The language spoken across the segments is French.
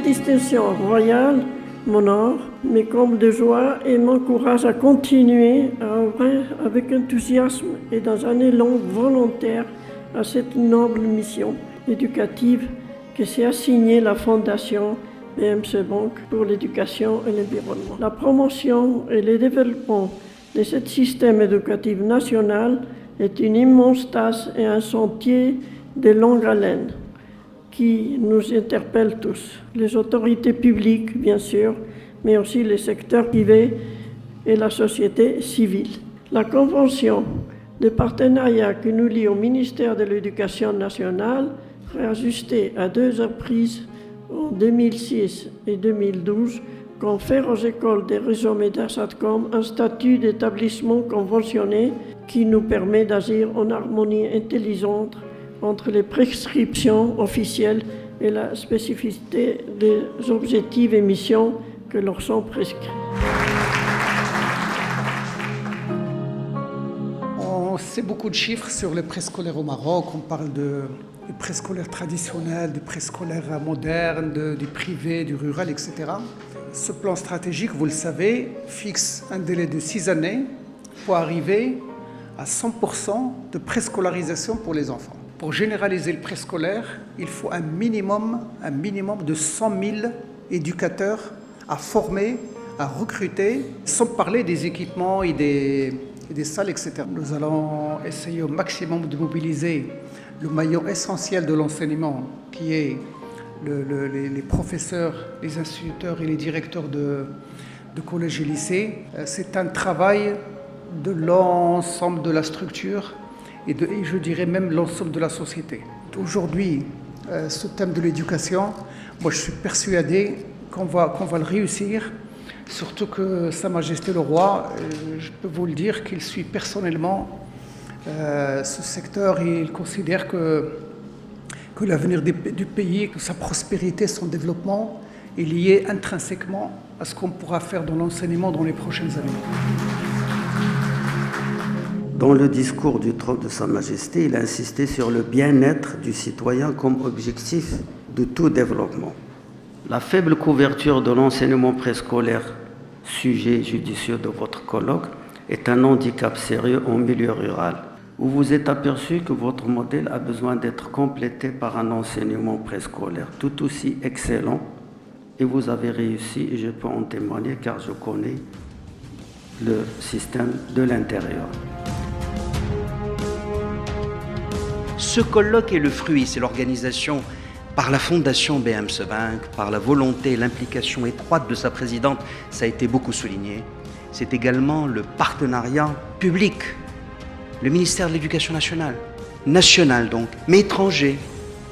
Cette distinction royale m'honore, me comble de joie et m'encourage à continuer à œuvrer avec enthousiasme et dans un élan volontaire à cette noble mission éducative que s'est assignée la Fondation BMC Banque pour l'éducation et l'environnement. La promotion et le développement de ce système éducatif national est une immense tâche et un sentier de longue haleine qui nous interpelle tous, les autorités publiques bien sûr, mais aussi les secteurs privés et la société civile. La convention de partenariat qui nous lie au ministère de l'Éducation nationale, réajustée à 2 reprises en 2006 et 2012, confère aux écoles des réseaux Média-Satcom un statut d'établissement conventionné qui nous permet d'agir en harmonie intelligente entre les prescriptions officielles et la spécificité des objectifs et missions que leur sont prescrits. On sait beaucoup de chiffres sur les préscolaires au Maroc. On parle du préscolaire traditionnel, du préscolaire moderne, du privé, du rural, etc. Ce plan stratégique, vous le savez, fixe un délai de 6 années pour arriver à 100% de préscolarisation pour les enfants. Pour généraliser le préscolaire, il faut un minimum de 100 000 éducateurs à former, à recruter, sans parler des équipements et des salles, etc. Nous allons essayer au maximum de mobiliser le maillon essentiel de l'enseignement, qui est les professeurs, les instituteurs et les directeurs de collèges et lycées. C'est un travail de l'ensemble de la structure et je dirais même l'ensemble de la société. Aujourd'hui, ce thème de l'éducation, moi je suis persuadé qu'on va le réussir, surtout que Sa Majesté le Roi, je peux vous le dire qu'il suit personnellement ce secteur et il considère que l'avenir du pays, que sa prospérité, son développement est lié intrinsèquement à ce qu'on pourra faire dans l'enseignement dans les prochaines années. Dans le discours du trône de Sa Majesté, il a insisté sur le bien-être du citoyen comme objectif de tout développement. La faible couverture de l'enseignement préscolaire, sujet judicieux de votre colloque, est un handicap sérieux en milieu rural. Vous vous êtes aperçu que votre modèle a besoin d'être complété par un enseignement préscolaire tout aussi excellent et vous avez réussi et je peux en témoigner car je connais le système de l'intérieur. Ce colloque est le fruit, c'est l'organisation par la Fondation BMC Banque, par la volonté et l'implication étroite de sa présidente, ça a été beaucoup souligné. C'est également le partenariat public, le ministère de l'Éducation nationale donc, mais étranger.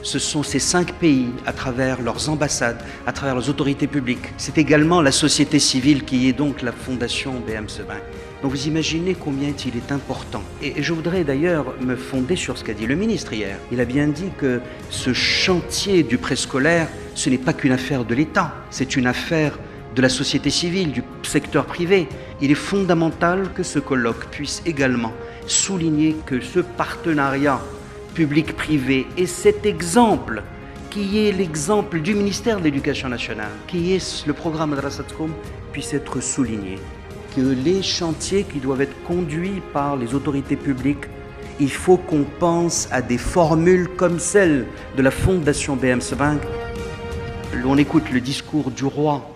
Ce sont ces 5 pays, à travers leurs ambassades, à travers leurs autorités publiques. C'est également la société civile qui est donc la Fondation BMC Banque. Donc vous imaginez combien il est important. Et je voudrais d'ailleurs me fonder sur ce qu'a dit le ministre hier. Il a bien dit que ce chantier du préscolaire, ce n'est pas qu'une affaire de l'État, c'est une affaire de la société civile, du secteur privé. Il est fondamental que ce colloque puisse également souligner que ce partenariat public-privé et cet exemple qui est l'exemple du ministère de l'Éducation nationale, qui est le programme Madrasatkoum, puisse être souligné. Que les chantiers qui doivent être conduits par les autorités publiques, il faut qu'on pense à des formules comme celle de la Fondation BMC Banque. On écoute le discours du roi,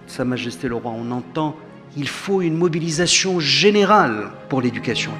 Sa Majesté le Roi, on entend il faut une mobilisation générale pour l'éducation.